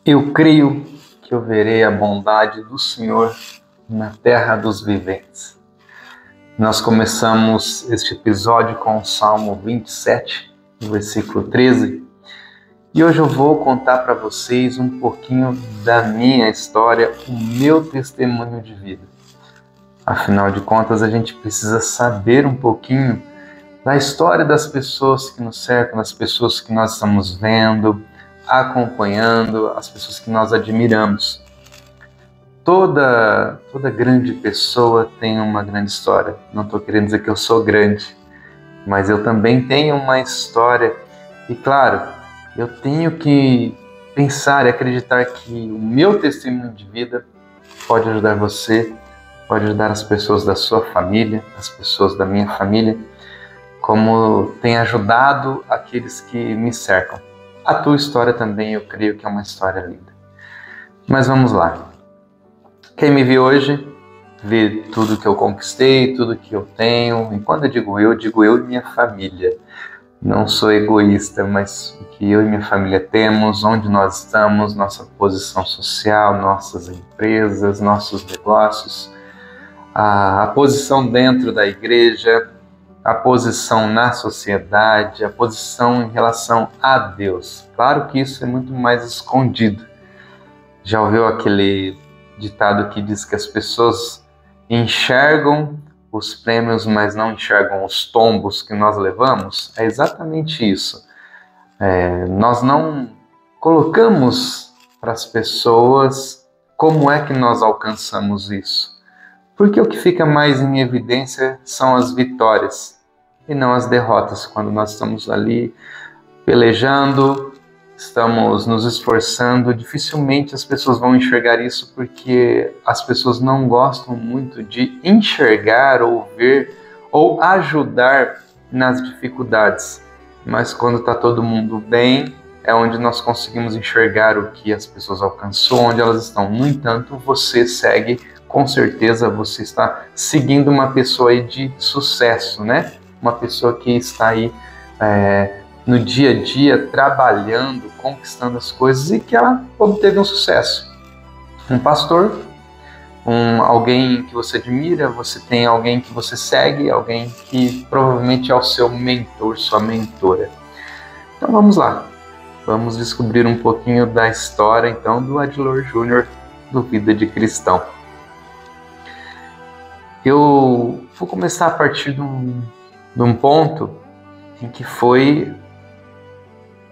Eu creio que eu verei a bondade do Senhor na terra dos viventes. Nós começamos este episódio com o Salmo 27, versículo 13, e hoje eu vou contar para vocês um pouquinho da minha história, o meu testemunho de vida. Afinal de contas, a gente precisa saber um pouquinho da história das pessoas que nos cercam, das pessoas que nós estamos vendo, acompanhando, as pessoas que nós admiramos. Toda grande pessoa tem uma grande história. Não estou querendo dizer que eu sou grande, mas eu também tenho uma história. E claro, eu tenho que pensar e acreditar que o meu testemunho de vida pode ajudar você, pode ajudar as pessoas da sua família, as pessoas da minha família, como tem ajudado aqueles que me cercam. A tua história também, eu creio que é uma história linda. Mas vamos lá. Quem me vê hoje, vê tudo que eu conquistei, tudo que eu tenho. E quando eu digo eu e minha família. Não sou egoísta, mas o que eu e minha família temos, onde nós estamos, nossa posição social, nossas empresas, nossos negócios, a posição dentro da igreja, a posição na sociedade, a posição em relação a Deus. Claro que isso é muito mais escondido. Já ouviu aquele ditado que diz que as pessoas enxergam os prêmios, mas não enxergam os tombos que nós levamos? É exatamente isso. Nós não colocamos para as pessoas como é que nós alcançamos isso. Porque o que fica mais em evidência são as vitórias e não as derrotas. Quando nós estamos ali pelejando, estamos nos esforçando, dificilmente as pessoas vão enxergar isso, porque as pessoas não gostam muito de enxergar ou ver ou ajudar nas dificuldades. Mas quando está todo mundo bem, é onde nós conseguimos enxergar o que as pessoas alcançou, onde elas estão. No entanto, você segue, com certeza você está seguindo uma pessoa aí de sucesso, né? Uma pessoa que está aí no dia a dia, trabalhando, conquistando as coisas e que ela obteve um sucesso. Um pastor, alguém que você admira, você tem alguém que você segue, alguém que provavelmente é o seu mentor, sua mentora. Então vamos lá, vamos descobrir um pouquinho da história então do Adilor Júnior, do Vida de Cristão. Eu vou começar a partir de um ponto em que foi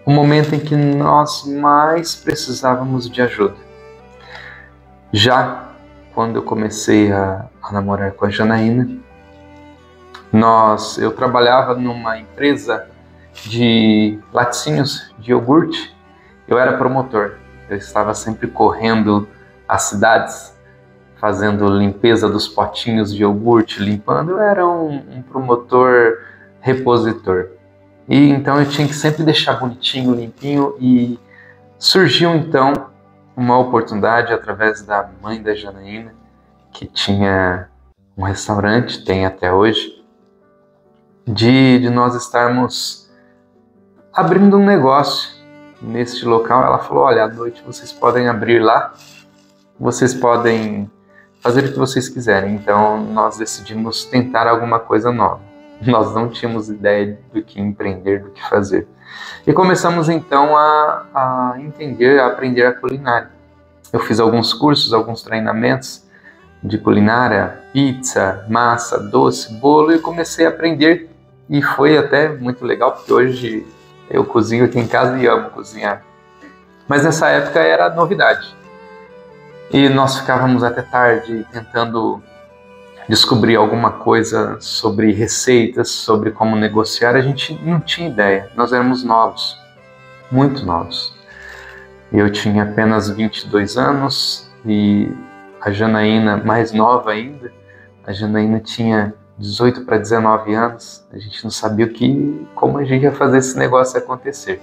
o momento em que nós mais precisávamos de ajuda. Já quando eu comecei a namorar com a Janaína, eu trabalhava numa empresa de laticínios de iogurte. Eu era promotor, eu estava sempre correndo as cidades, fazendo limpeza dos potinhos de iogurte, limpando. Eu era um promotor repositor. E então eu tinha que sempre deixar bonitinho, limpinho, e surgiu então uma oportunidade através da mãe da Janaína, que tinha um restaurante, tem até hoje, de nós estarmos abrindo um negócio neste local. Ela falou: olha, à noite vocês podem abrir lá, vocês podem fazer o que vocês quiserem. Então nós decidimos tentar alguma coisa nova. Nós não tínhamos ideia do que empreender, do que fazer. E começamos então a entender, a aprender a culinária. Eu fiz alguns cursos, alguns treinamentos de culinária, pizza, massa, doce, bolo, e comecei a aprender. E foi até muito legal, porque hoje eu cozinho aqui em casa e amo cozinhar. Mas nessa época era novidade. E nós ficávamos até tarde tentando descobrir alguma coisa sobre receitas, sobre como negociar. A gente não tinha ideia, nós éramos novos, muito novos. Eu tinha apenas 22 anos e a Janaína, mais nova ainda, a Janaína tinha 18 para 19 anos. A gente não sabia como a gente ia fazer esse negócio acontecer.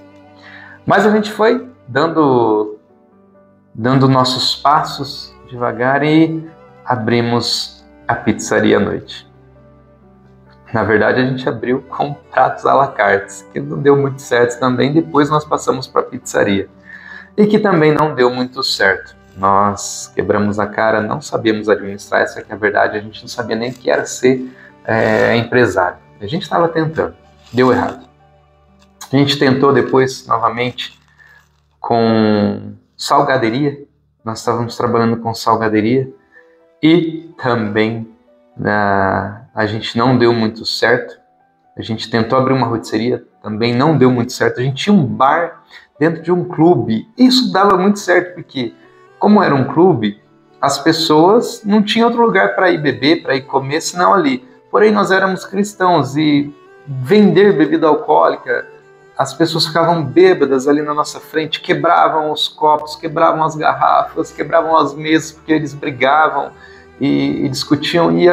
Mas a gente foi dando nossos passos devagar e abrimos a pizzaria à noite. Na verdade, a gente abriu com pratos à la carte, que não deu muito certo também. Depois nós passamos para a pizzaria. e que também não deu muito certo. Nós quebramos a cara, não sabíamos administrar, essa que é a verdade, a gente não sabia nem o que era ser empresário. A gente estava tentando, deu errado. A gente tentou depois, novamente, com salgaderia, nós estávamos trabalhando com salgaderia, e também a gente não deu muito certo. A gente tentou abrir uma rotisseria, também não deu muito certo. A gente tinha um bar dentro de um clube. Isso dava muito certo, porque como era um clube, as pessoas não tinham outro lugar para ir beber, para ir comer, senão ali. Porém, nós éramos cristãos e vender bebida alcoólica, as pessoas ficavam bêbadas ali na nossa frente, quebravam os copos, quebravam as garrafas, quebravam as mesas, porque eles brigavam e discutiam. E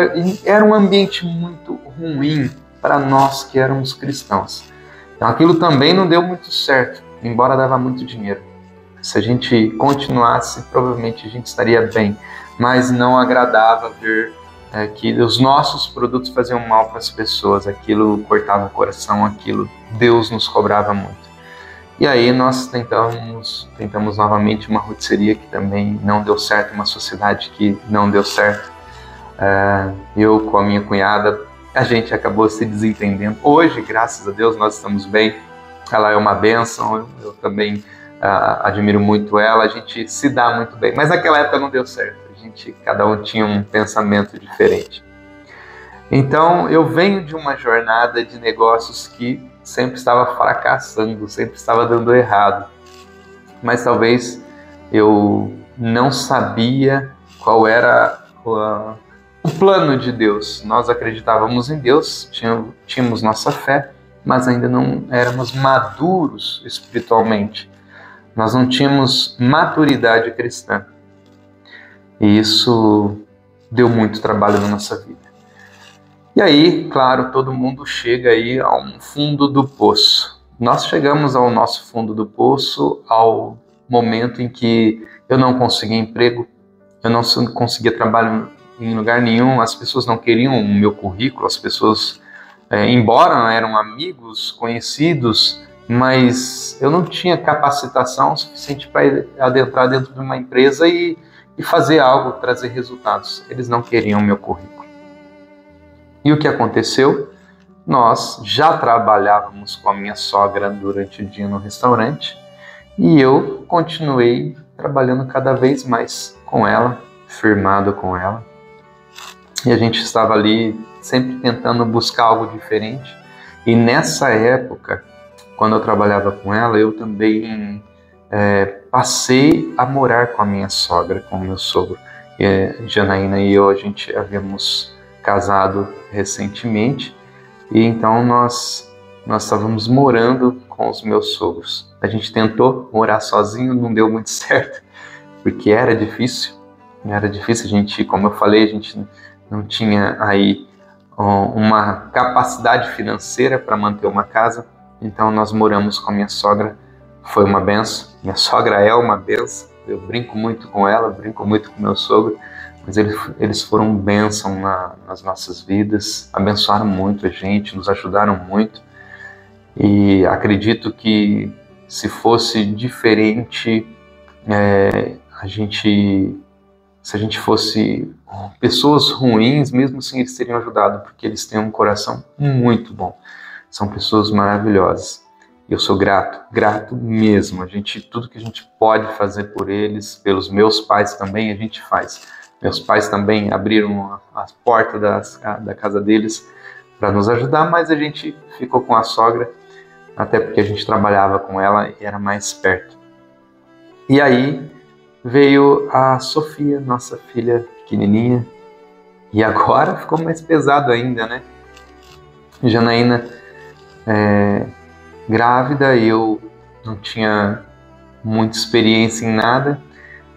era um ambiente muito ruim para nós que éramos cristãos. Então aquilo também não deu muito certo, embora dava muito dinheiro. Se a gente continuasse, provavelmente a gente estaria bem, mas não agradava ver que os nossos produtos faziam mal para as pessoas, aquilo cortava o coração, aquilo Deus nos cobrava muito. E aí nós tentamos novamente uma rotisseria que também não deu certo, uma sociedade que não deu certo. Eu com a minha cunhada, a gente acabou se desentendendo. Hoje, graças a Deus, nós estamos bem. Ela é uma bênção, eu também admiro muito ela, a gente se dá muito bem. Mas naquela época não deu certo, cada um tinha um pensamento diferente. Então, eu venho de uma jornada de negócios que sempre estava fracassando, sempre estava dando errado. Mas talvez eu não sabia qual era o plano de Deus. Nós acreditávamos em Deus, tínhamos nossa fé, mas ainda não éramos maduros espiritualmente. Nós não tínhamos maturidade cristã. E isso deu muito trabalho na nossa vida. E aí, claro, todo mundo chega aí a um fundo do poço. Nós chegamos ao nosso fundo do poço ao momento em que eu não conseguia emprego, eu não conseguia trabalho em lugar nenhum, as pessoas não queriam o meu currículo, as pessoas, embora eram amigos, conhecidos, mas eu não tinha capacitação suficiente para adentrar dentro de uma empresa e fazer algo, trazer resultados. Eles não queriam o meu currículo. E o que aconteceu? Nós já trabalhávamos com a minha sogra durante o dia no restaurante e eu continuei trabalhando cada vez mais com ela, firmado com ela. E a gente estava ali sempre tentando buscar algo diferente. E nessa época, quando eu trabalhava com ela, eu também passei a morar com a minha sogra, com o meu sogro. Janaína e eu, a gente havíamos casado recentemente, e então nós estávamos morando com os meus sogros. A gente tentou morar sozinho, não deu muito certo, porque era difícil, a gente, como eu falei, a gente não tinha aí uma capacidade financeira para manter uma casa, então nós moramos com a minha sogra. Foi uma benção, minha sogra é uma benção, eu brinco muito com ela, brinco muito com meu sogro, mas eles foram bênção nas nossas vidas, abençoaram muito a gente, nos ajudaram muito, e acredito que se fosse diferente, se a gente fosse pessoas ruins, mesmo assim eles teriam ajudado, porque eles têm um coração muito bom, são pessoas maravilhosas. Eu sou grato mesmo. Tudo que a gente pode fazer por eles, pelos meus pais também, a gente faz. Meus pais também abriram as portas da casa deles para nos ajudar, mas a gente ficou com a sogra, até porque a gente trabalhava com ela e era mais perto. E aí veio a Sofia, nossa filha pequenininha, e agora ficou mais pesado ainda, né? Janaína grávida, eu não tinha muita experiência em nada,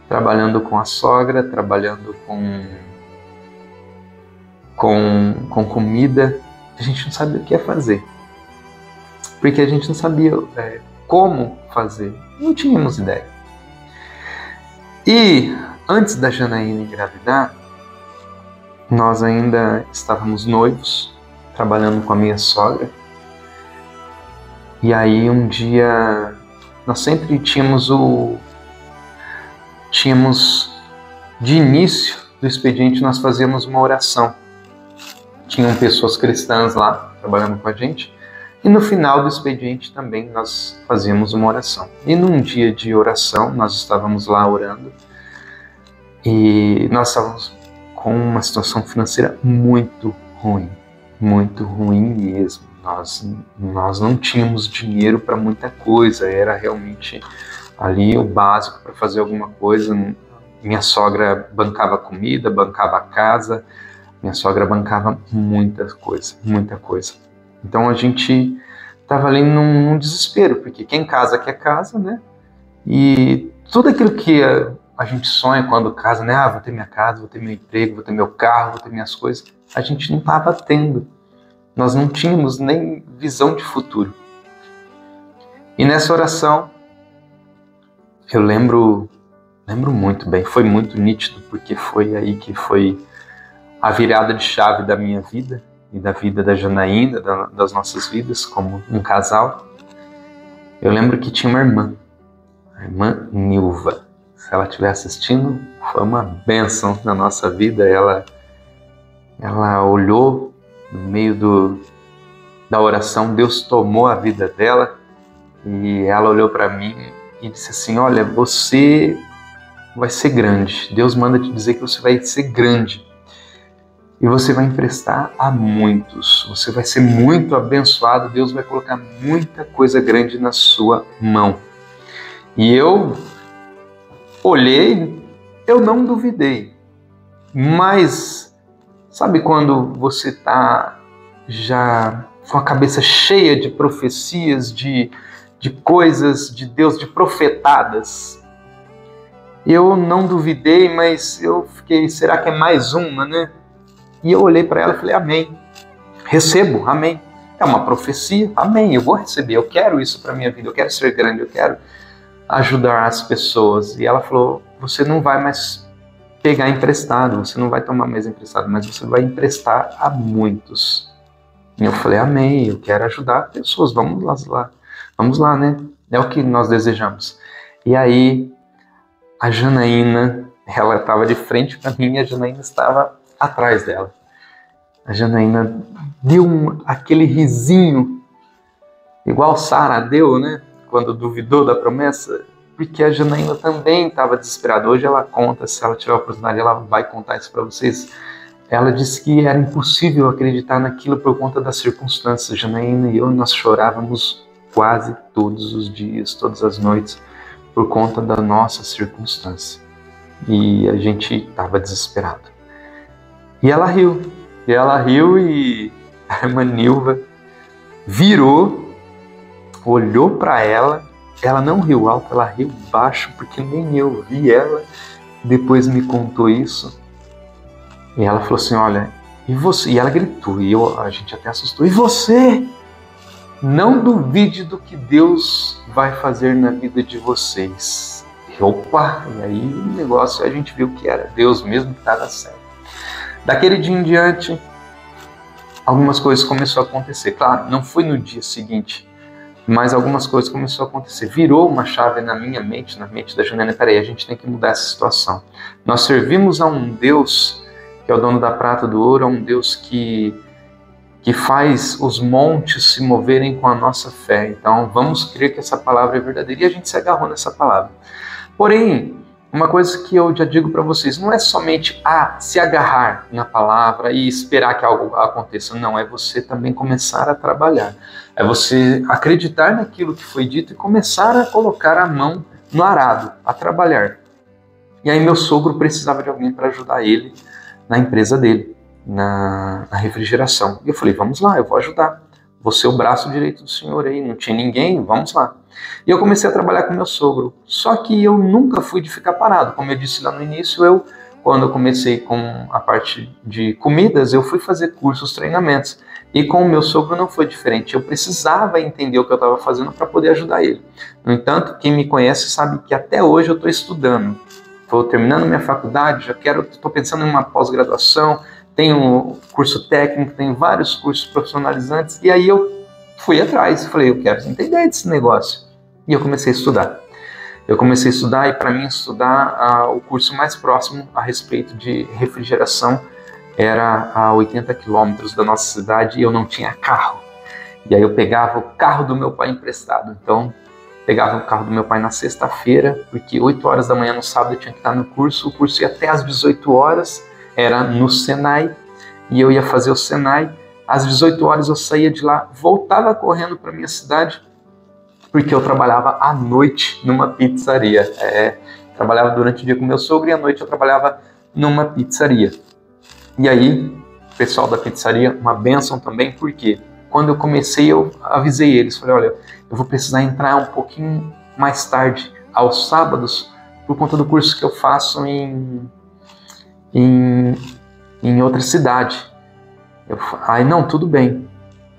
trabalhando com a sogra, trabalhando com comida. A gente não sabia o que ia fazer, porque a gente não sabia como fazer, não tínhamos ideia. E antes da Janaína engravidar, nós ainda estávamos noivos, trabalhando com a minha sogra. E aí um dia, nós sempre tínhamos tínhamos, de início do expediente, nós fazíamos uma oração. Tinham pessoas cristãs lá trabalhando com a gente. E no final do expediente também nós fazíamos uma oração. E num dia de oração, nós estávamos lá orando e nós estávamos com uma situação financeira muito ruim mesmo. Nós não tínhamos dinheiro para muita coisa, era realmente ali o básico para fazer alguma coisa. Minha sogra bancava comida, bancava a casa, minha sogra bancava muita coisa. Então a gente estava ali num desespero, porque quem casa quer casa, né? E tudo aquilo que a gente sonha quando casa, né? Vou ter minha casa, vou ter meu emprego, vou ter meu carro, vou ter minhas coisas. A gente não estava tendo. Nós não tínhamos nem visão de futuro. E nessa oração, eu lembro muito bem, foi muito nítido, porque foi aí que foi a virada de chave da minha vida e da vida da Janaína, das nossas vidas como um casal. Eu lembro que tinha uma irmã, a irmã Nilva. Se ela estiver assistindo, foi uma bênção na nossa vida. Ela olhou no meio da oração, Deus tomou a vida dela e ela olhou para mim e disse assim: olha, você vai ser grande. Deus manda te dizer que você vai ser grande. E você vai emprestar a muitos. Você vai ser muito abençoado. Deus vai colocar muita coisa grande na sua mão. E eu olhei, eu não duvidei. Mas sabe quando você está já com a cabeça cheia de profecias, de coisas de Deus, de profetadas? Eu não duvidei, mas eu fiquei, será que é mais uma, né? E eu olhei para ela e falei: amém, recebo, amém. É uma profecia, amém, eu vou receber, eu quero isso para minha vida, eu quero ser grande, eu quero ajudar as pessoas. E ela falou: você não vai mais pegar emprestado, você não vai tomar mais emprestado, mas você vai emprestar a muitos. E eu falei: amém, eu quero ajudar pessoas, vamos lá, né? É o que nós desejamos. E aí a Janaína, ela estava de frente para mim e a Janaína estava atrás dela. A Janaína deu aquele risinho, igual Sara deu, né? Quando duvidou da promessa, porque a Janaína também estava desesperada. Hoje ela conta, se ela tiver a oportunidade, ela vai contar isso para vocês. Ela disse que era impossível acreditar naquilo por conta das circunstâncias. Janaína e eu, nós chorávamos quase todos os dias, todas as noites, por conta da nossa circunstância. E a gente estava desesperado. E ela riu e a irmã Nilva virou, olhou para ela não riu alto, ela riu baixo, porque nem eu vi ela. Depois me contou isso. E ela falou assim: olha, e você? E ela gritou, e a gente até assustou: e você? Não duvide do que Deus vai fazer na vida de vocês. E, opa! E aí o negócio, a gente viu que era Deus mesmo que estava certo. Daquele dia em diante, algumas coisas começaram a acontecer. Claro, não foi no dia seguinte, mas algumas coisas começaram a acontecer. Virou uma chave na minha mente, na mente da Janaína: peraí, a gente tem que mudar essa situação. Nós servimos a um Deus que é o dono da prata e do ouro, a um Deus que faz os montes se moverem com a nossa fé. Então vamos crer que essa palavra é verdadeira. E a gente se agarrou nessa palavra. Porém, uma coisa que eu já digo para vocês, não é somente se agarrar na palavra e esperar que algo aconteça. Não, é você também começar a trabalhar. É você acreditar naquilo que foi dito e começar a colocar a mão no arado, a trabalhar. E aí meu sogro precisava de alguém para ajudar ele na empresa dele, na refrigeração. E eu falei: vamos lá, eu vou ajudar. Vou ser o braço direito do senhor aí, não tinha ninguém, vamos lá. E eu comecei a trabalhar com meu sogro. Só que eu nunca fui de ficar parado. Como eu disse lá no início, quando eu comecei com a parte de comidas, eu fui fazer cursos, treinamentos. E com o meu sogro não foi diferente. Eu precisava entender o que eu estava fazendo para poder ajudar ele. No entanto, quem me conhece sabe que até hoje eu estou estudando. Estou terminando minha faculdade, estou pensando em uma pós-graduação, tenho curso técnico, tenho vários cursos profissionalizantes. E aí eu fui atrás, falei: eu quero entender desse negócio. E eu comecei a estudar. eu comecei a estudar, e para mim estudar o curso mais próximo a respeito de refrigeração era a 80 quilômetros da nossa cidade, e eu não tinha carro. E aí eu pegava o carro do meu pai emprestado. Então, pegava o carro do meu pai na sexta-feira, porque 8 horas da manhã no sábado eu tinha que estar no curso. O curso ia até às 18 horas, era no Senai, e eu ia fazer o Senai. Às 18 horas eu saía de lá, voltava correndo para minha cidade, porque eu trabalhava à noite numa pizzaria. Trabalhava durante o dia com meu sogro, e à noite eu trabalhava numa pizzaria. E aí, o pessoal da pizzaria, uma bênção também, porque quando eu comecei, eu avisei eles, falei, olha, eu vou precisar entrar um pouquinho mais tarde, aos sábados, por conta do curso que eu faço em outra cidade. Aí, não, tudo bem,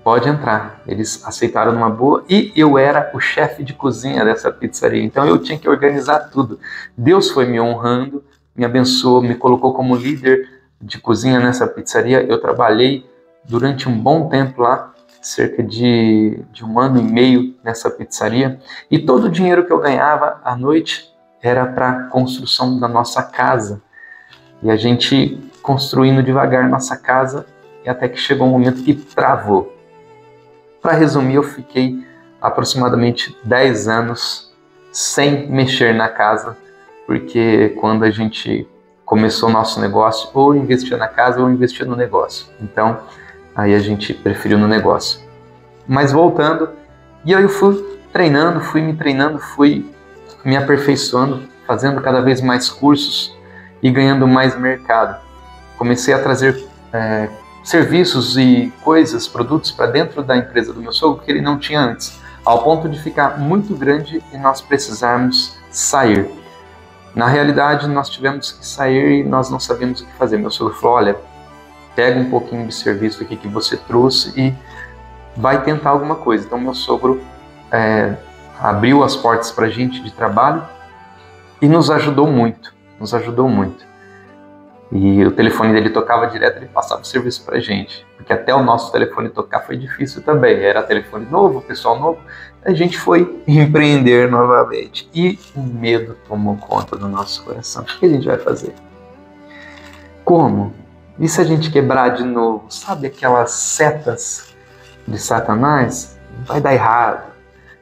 pode entrar. Eles aceitaram numa boa, e eu era o chefe de cozinha dessa pizzaria, então eu tinha que organizar tudo. Deus foi me honrando, me abençoou, me colocou como líder de cozinha nessa pizzaria. Eu trabalhei durante um bom tempo lá, cerca de 1 ano e meio nessa pizzaria, e todo o dinheiro que eu ganhava à noite era para a construção da nossa casa, e a gente construindo devagar nossa casa, e até que chegou um momento que travou. Para resumir, eu fiquei aproximadamente 10 anos sem mexer na casa, porque quando a gente começou o nosso negócio, ou investia na casa ou investia no negócio. Então, aí a gente preferiu no negócio. Mas voltando, e aí eu fui me treinando, fui me aperfeiçoando, fazendo cada vez mais cursos e ganhando mais mercado. Comecei a trazer serviços e coisas, produtos para dentro da empresa do meu sogro que ele não tinha antes, ao ponto de ficar muito grande e nós precisarmos sair. Na realidade, nós tivemos que sair e nós não sabíamos o que fazer. Meu sogro falou, olha, pega um pouquinho de serviço aqui que você trouxe e vai tentar alguma coisa. Então, meu sogro abriu as portas para a gente de trabalho e nos ajudou muito. E o telefone dele tocava direto, ele passava o serviço para a gente. Porque até o nosso telefone tocar foi difícil também. Era telefone novo, pessoal novo. A gente foi empreender novamente. E o medo tomou conta do nosso coração. O que a gente vai fazer? Como? E se a gente quebrar de novo? Sabe aquelas setas de Satanás? Vai dar errado.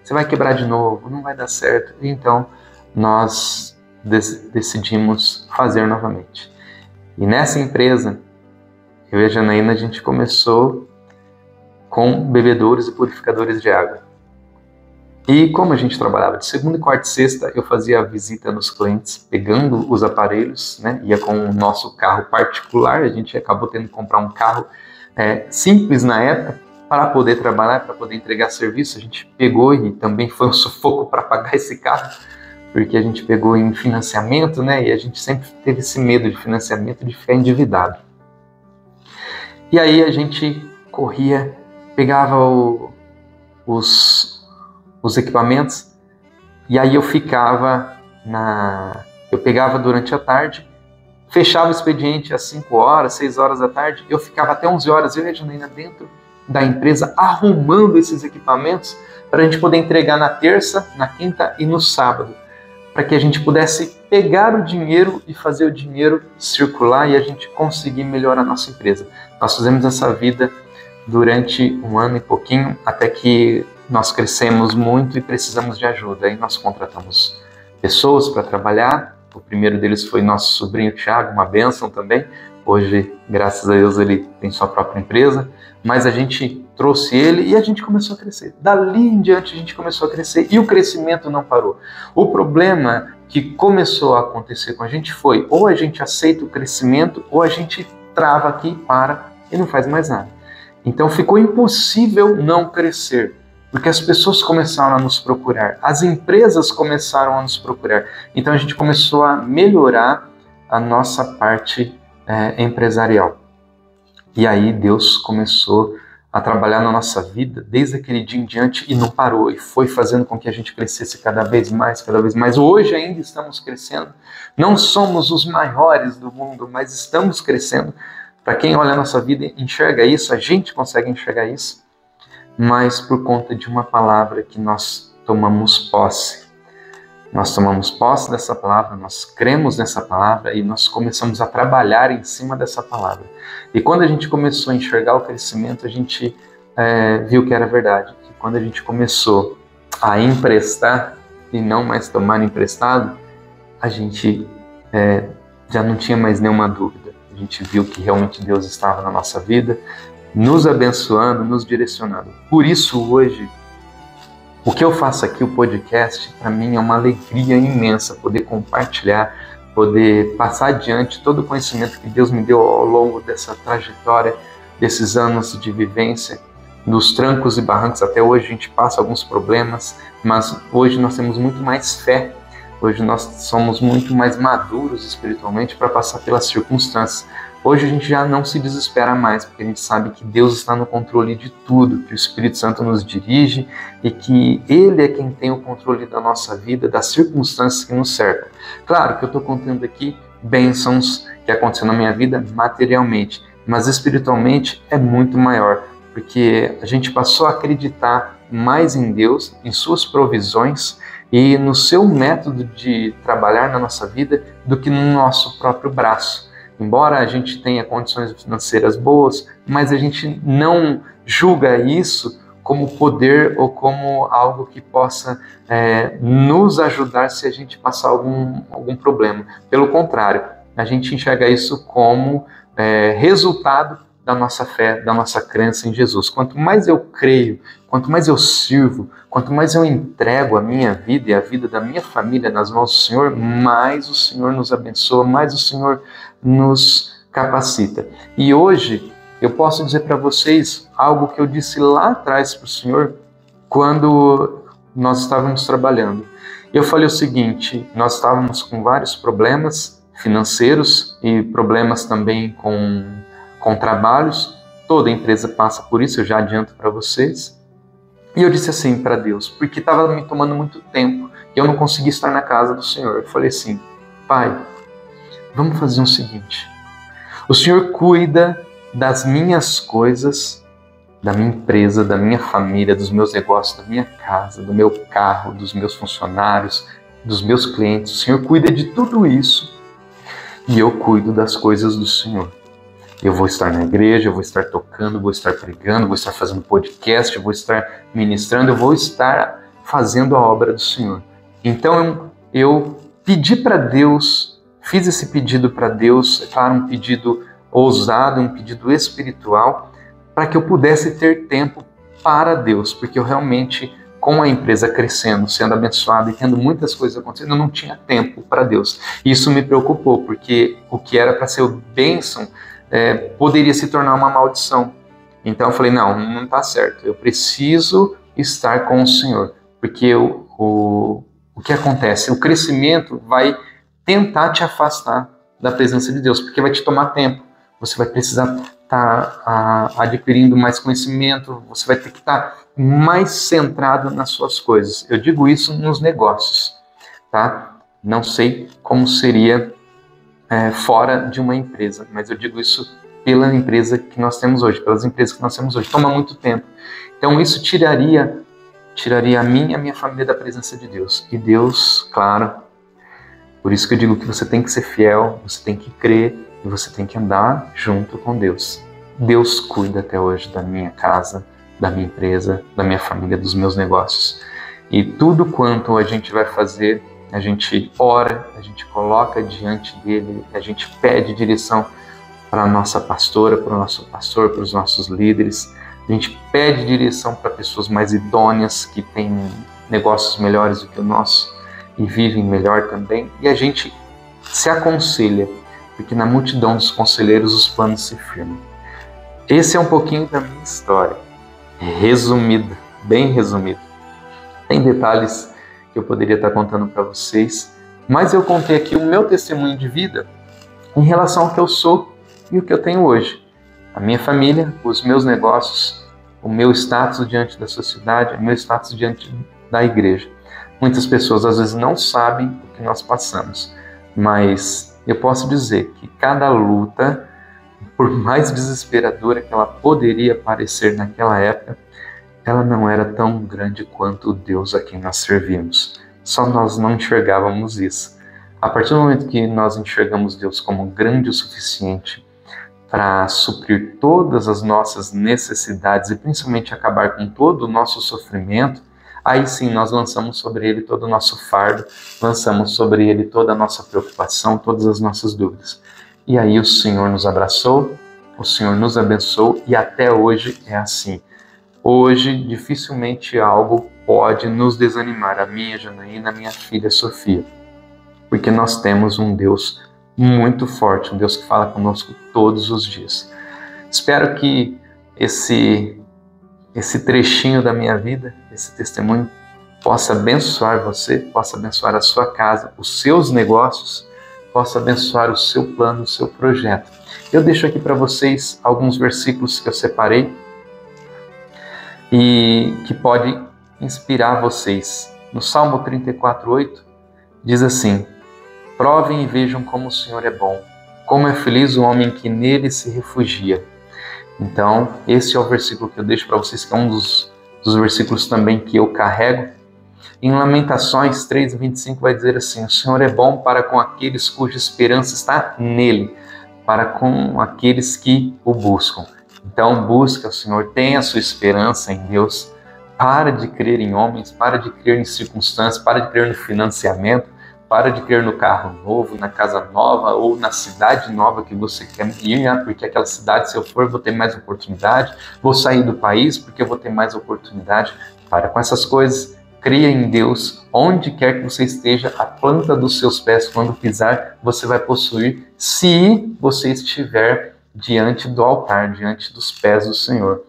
Você vai quebrar de novo, não vai dar certo. Então, nós decidimos fazer novamente. E nessa empresa, eu e a Janaína, a gente começou com bebedouros e purificadores de água. E como a gente trabalhava de segunda, quarta e sexta, eu fazia a visita nos clientes, pegando os aparelhos, né? Ia com o nosso carro particular, a gente acabou tendo que comprar um carro simples na época, para poder trabalhar, para poder entregar serviço. A gente pegou, e também foi um sufoco para pagar esse carro, porque a gente pegou em financiamento, né? E a gente sempre teve esse medo de financiamento, de ficar endividado. E aí a gente corria, pegava os equipamentos, e aí eu pegava durante a tarde, fechava o expediente às 5 horas, 6 horas da tarde, eu ficava até 11 horas, eu e a Janaína dentro da empresa, arrumando esses equipamentos, para a gente poder entregar na terça, na quinta e no sábado, para que a gente pudesse pegar o dinheiro e fazer o dinheiro circular e a gente conseguir melhorar a nossa empresa. Nós fizemos essa vida durante 1 ano e pouquinho, até que nós crescemos muito e precisamos de ajuda. Aí nós contratamos pessoas para trabalhar. O primeiro deles foi nosso sobrinho Thiago, uma bênção também. Hoje, graças a Deus, ele tem sua própria empresa. Mas a gente trouxe ele e a gente começou a crescer. Dali em diante a gente começou a crescer e o crescimento não parou. O problema que começou a acontecer com a gente foi ou a gente aceita o crescimento ou a gente trava aqui, para e não faz mais nada. Então ficou impossível não crescer, porque as pessoas começaram a nos procurar, as empresas começaram a nos procurar. Então a gente começou a melhorar a nossa parte empresarial. E aí Deus começou a trabalhar na nossa vida desde aquele dia em diante e não parou. E foi fazendo com que a gente crescesse cada vez mais, cada vez mais. Hoje ainda estamos crescendo. Não somos os maiores do mundo, mas estamos crescendo. Para quem olha a nossa vida e enxerga isso, a gente consegue enxergar isso. Mas por conta de uma palavra que nós tomamos posse. Nós tomamos posse dessa palavra, nós cremos nessa palavra e nós começamos a trabalhar em cima dessa palavra. E quando a gente começou a enxergar o crescimento, a gente viu que era verdade. Que quando a gente começou a emprestar e não mais tomar emprestado, a gente já não tinha mais nenhuma dúvida. A gente viu que realmente Deus estava na nossa vida, nos abençoando, nos direcionando. Por isso hoje, o que eu faço aqui, o podcast, para mim é uma alegria imensa poder compartilhar, poder passar adiante todo o conhecimento que Deus me deu ao longo dessa trajetória, desses anos de vivência, dos trancos e barrancos. Até hoje a gente passa alguns problemas, mas hoje nós temos muito mais fé, hoje nós somos muito mais maduros espiritualmente para passar pelas circunstâncias. Hoje a gente já não se desespera mais, porque a gente sabe que Deus está no controle de tudo, que o Espírito Santo nos dirige e que Ele é quem tem o controle da nossa vida, das circunstâncias que nos cercam. Claro que eu estou contando aqui bênçãos que aconteceram na minha vida materialmente, mas espiritualmente é muito maior, porque a gente passou a acreditar mais em Deus, em suas provisões e no seu método de trabalhar na nossa vida do que no nosso próprio braço. Embora a gente tenha condições financeiras boas, mas a gente não julga isso como poder ou como algo que possa nos ajudar se a gente passar algum problema. Pelo contrário, a gente enxerga isso como resultado da nossa fé, da nossa crença em Jesus. Quanto mais eu creio, quanto mais eu sirvo, quanto mais eu entrego a minha vida e a vida da minha família nas mãos do Senhor, mais o Senhor nos abençoa, mais o Senhor nos capacita. E hoje eu posso dizer para vocês algo que eu disse lá atrás para o Senhor quando nós estávamos trabalhando. Eu falei o seguinte: nós estávamos com vários problemas financeiros e problemas também com trabalhos. Toda empresa passa por isso, eu já adianto para vocês. E eu disse assim para Deus, porque estava me tomando muito tempo e eu não conseguia estar na casa do Senhor. Eu falei assim: Pai, vamos fazer o seguinte: o Senhor cuida das minhas coisas, da minha empresa, da minha família, dos meus negócios, da minha casa, do meu carro, dos meus funcionários, dos meus clientes. O Senhor cuida de tudo isso e eu cuido das coisas do Senhor. Eu vou estar na igreja, eu vou estar tocando, vou estar pregando, vou estar fazendo podcast, eu vou estar ministrando, eu vou estar fazendo a obra do Senhor. Então eu pedi para Deus, fiz esse pedido para Deus, é claro, um pedido ousado, um pedido espiritual, para que eu pudesse ter tempo para Deus, porque eu realmente, com a empresa crescendo, sendo abençoada e tendo muitas coisas acontecendo, eu não tinha tempo para Deus. Isso me preocupou, porque o que era para ser bênção poderia se tornar uma maldição. Então eu falei, não está certo, eu preciso estar com o Senhor, porque o que acontece? O crescimento vai tentar te afastar da presença de Deus, porque vai te tomar tempo, você vai precisar estar adquirindo mais conhecimento, você vai ter que estar mais centrado nas suas coisas. Eu digo isso nos negócios, tá? Não sei como seria fora de uma empresa, mas eu digo isso pela empresa que nós temos hoje, pelas empresas que nós temos hoje. Toma muito tempo. Então isso tiraria a mim e a minha família da presença de Deus. E Deus, claro, por isso que eu digo que você tem que ser fiel, você tem que crer e você tem que andar junto com Deus. Deus cuida até hoje da minha casa, da minha empresa, da minha família, dos meus negócios. E tudo quanto a gente vai fazer, a gente ora, a gente coloca diante dele, a gente pede direção para a nossa pastora, para o nosso pastor, para os nossos líderes. A gente pede direção para pessoas mais idôneas, que têm negócios melhores do que o nosso e vivem melhor também. E a gente se aconselha, porque na multidão dos conselheiros os planos se firmam. Esse é um pouquinho da minha história, resumido, bem resumido. Tem detalhes que eu poderia estar contando para vocês, mas eu contei aqui o meu testemunho de vida em relação ao que eu sou e o que eu tenho hoje. A minha família, os meus negócios, o meu status diante da sociedade, o meu status diante da igreja. Muitas pessoas às vezes não sabem o que nós passamos, mas eu posso dizer que cada luta, por mais desesperadora que ela poderia parecer naquela época, ela não era tão grande quanto o Deus a quem nós servimos. só nós não enxergávamos isso. A partir do momento que nós enxergamos Deus como grande o suficiente para suprir todas as nossas necessidades e principalmente acabar com todo o nosso sofrimento, aí sim nós lançamos sobre Ele todo o nosso fardo, lançamos sobre Ele toda a nossa preocupação, todas as nossas dúvidas. E aí o Senhor nos abraçou, o Senhor nos abençoou e até hoje é assim. Hoje dificilmente algo pode nos desanimar, a minha Janaína, a minha filha Sofia, porque nós temos um Deus muito forte, um Deus que fala conosco todos os dias. Espero que esse trechinho da minha vida, esse testemunho, possa abençoar você, possa abençoar a sua casa, os seus negócios, possa abençoar o seu plano, o seu projeto. Eu deixo aqui para vocês alguns versículos que eu separei e que pode inspirar vocês. No Salmo 34:8 diz assim: provem e vejam como o Senhor é bom, como é feliz o homem que nele se refugia. Então, esse é o versículo que eu deixo para vocês, que é um dos versículos também que eu carrego. Em Lamentações 3:25 vai dizer assim: o Senhor é bom para com aqueles cuja esperança está nele, para com aqueles que o buscam. Então, busca o Senhor, tenha a sua esperança em Deus, para de crer em homens, para de crer em circunstâncias, para de crer no financiamento, para de crer no carro novo, na casa nova ou na cidade nova que você quer ir, porque aquela cidade, se eu for, vou ter mais oportunidade, vou sair do país porque eu vou ter mais oportunidade. Para com essas coisas, creia em Deus, onde quer que você esteja, a planta dos seus pés, quando pisar, você vai possuir, se você estiver diante do altar, diante dos pés do Senhor.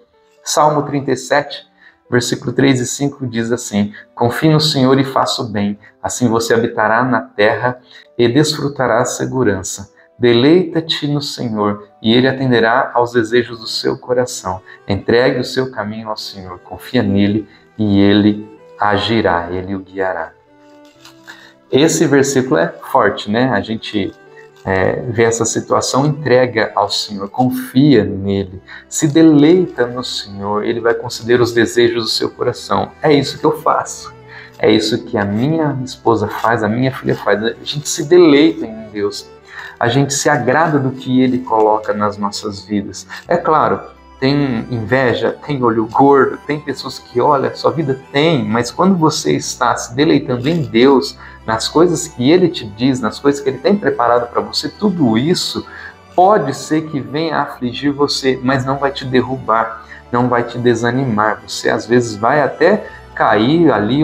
Salmo 37, versículo 3 e 5 diz assim: confie no Senhor e faça o bem, assim você habitará na terra e desfrutará a segurança. Deleita-te no Senhor e Ele atenderá aos desejos do seu coração. Entregue o seu caminho ao Senhor, confia nele e Ele agirá, Ele o guiará. Esse versículo é forte, né? A gente vê essa situação, entrega ao Senhor, confia nele, se deleita no Senhor, Ele vai conceder os desejos do seu coração. É isso que eu faço, é isso que a minha esposa faz, a minha filha faz. A gente se deleita em Deus, a gente se agrada do que Ele coloca nas nossas vidas. É claro, tem inveja, tem olho gordo, tem pessoas que olham, sua vida tem, mas quando você está se deleitando em Deus, nas coisas que Ele te diz, nas coisas que Ele tem preparado para você, tudo isso pode ser que venha a afligir você, mas não vai te derrubar, não vai te desanimar. Você às vezes vai até cair ali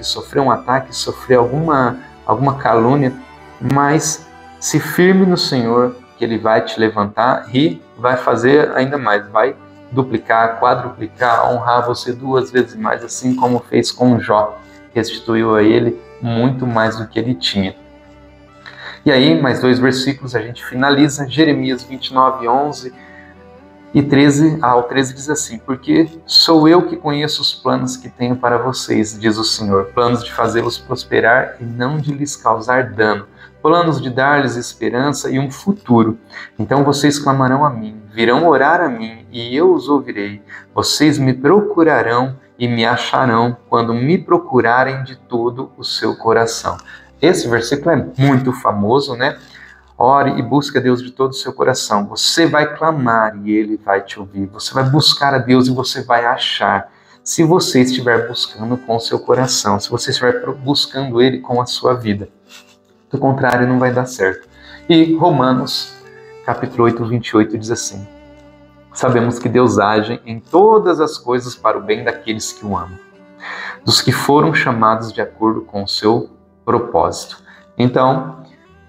sofrer um ataque, sofrer alguma calúnia, mas se firme no Senhor, que Ele vai te levantar e vai fazer ainda mais, vai duplicar, quadruplicar, honrar você 2 vezes mais, assim como fez com Jó, restituiu a ele muito mais do que ele tinha. E aí, mais 2 versículos, a gente finaliza. Jeremias 29, 11 e 13 ao 13 diz assim: porque sou eu que conheço os planos que tenho para vocês, diz o Senhor, planos de fazê-los prosperar e não de lhes causar dano, planos de dar-lhes esperança e um futuro. Então vocês clamarão a mim, virão orar a mim e eu os ouvirei. Vocês me procurarão e me acharão quando me procurarem de todo o seu coração. Esse versículo é muito famoso, né? Ore e busque a Deus de todo o seu coração. Você vai clamar e Ele vai te ouvir. Você vai buscar a Deus e você vai achar. Se você estiver buscando com o seu coração, se você estiver buscando Ele com a sua vida. Do contrário, não vai dar certo. E Romanos, capítulo 8, 28 diz assim: sabemos que Deus age em todas as coisas para o bem daqueles que o amam, dos que foram chamados de acordo com o seu propósito. Então,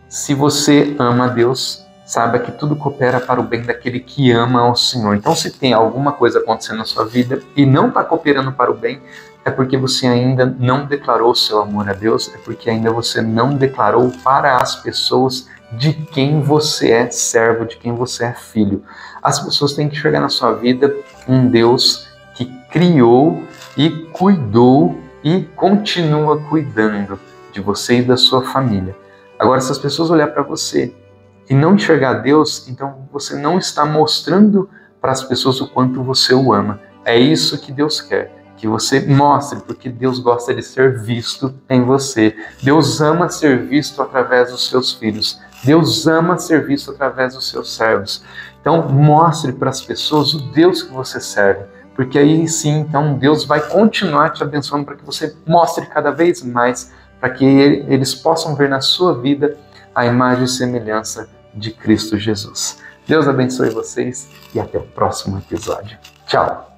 se você ama a Deus, saiba que tudo coopera para o bem daquele que ama ao Senhor. Então, se tem alguma coisa acontecendo na sua vida e não está cooperando para o bem, é porque você ainda não declarou seu amor a Deus, é porque ainda você não declarou para as pessoas de quem você é servo, de quem você é filho. As pessoas têm que enxergar na sua vida um Deus que criou e cuidou e continua cuidando de você e da sua família. Agora, se as pessoas olharem para você e não enxergar Deus, então você não está mostrando para as pessoas o quanto você o ama. É isso que Deus quer. que você mostre, porque Deus gosta de ser visto em você. Deus ama ser visto através dos seus filhos. Deus ama ser visto através dos seus servos. Então, mostre para as pessoas o Deus que você serve, porque aí sim, então, Deus vai continuar te abençoando para que você mostre cada vez mais, para que eles possam ver na sua vida a imagem e semelhança de Cristo Jesus. Deus abençoe vocês e até o próximo episódio. Tchau!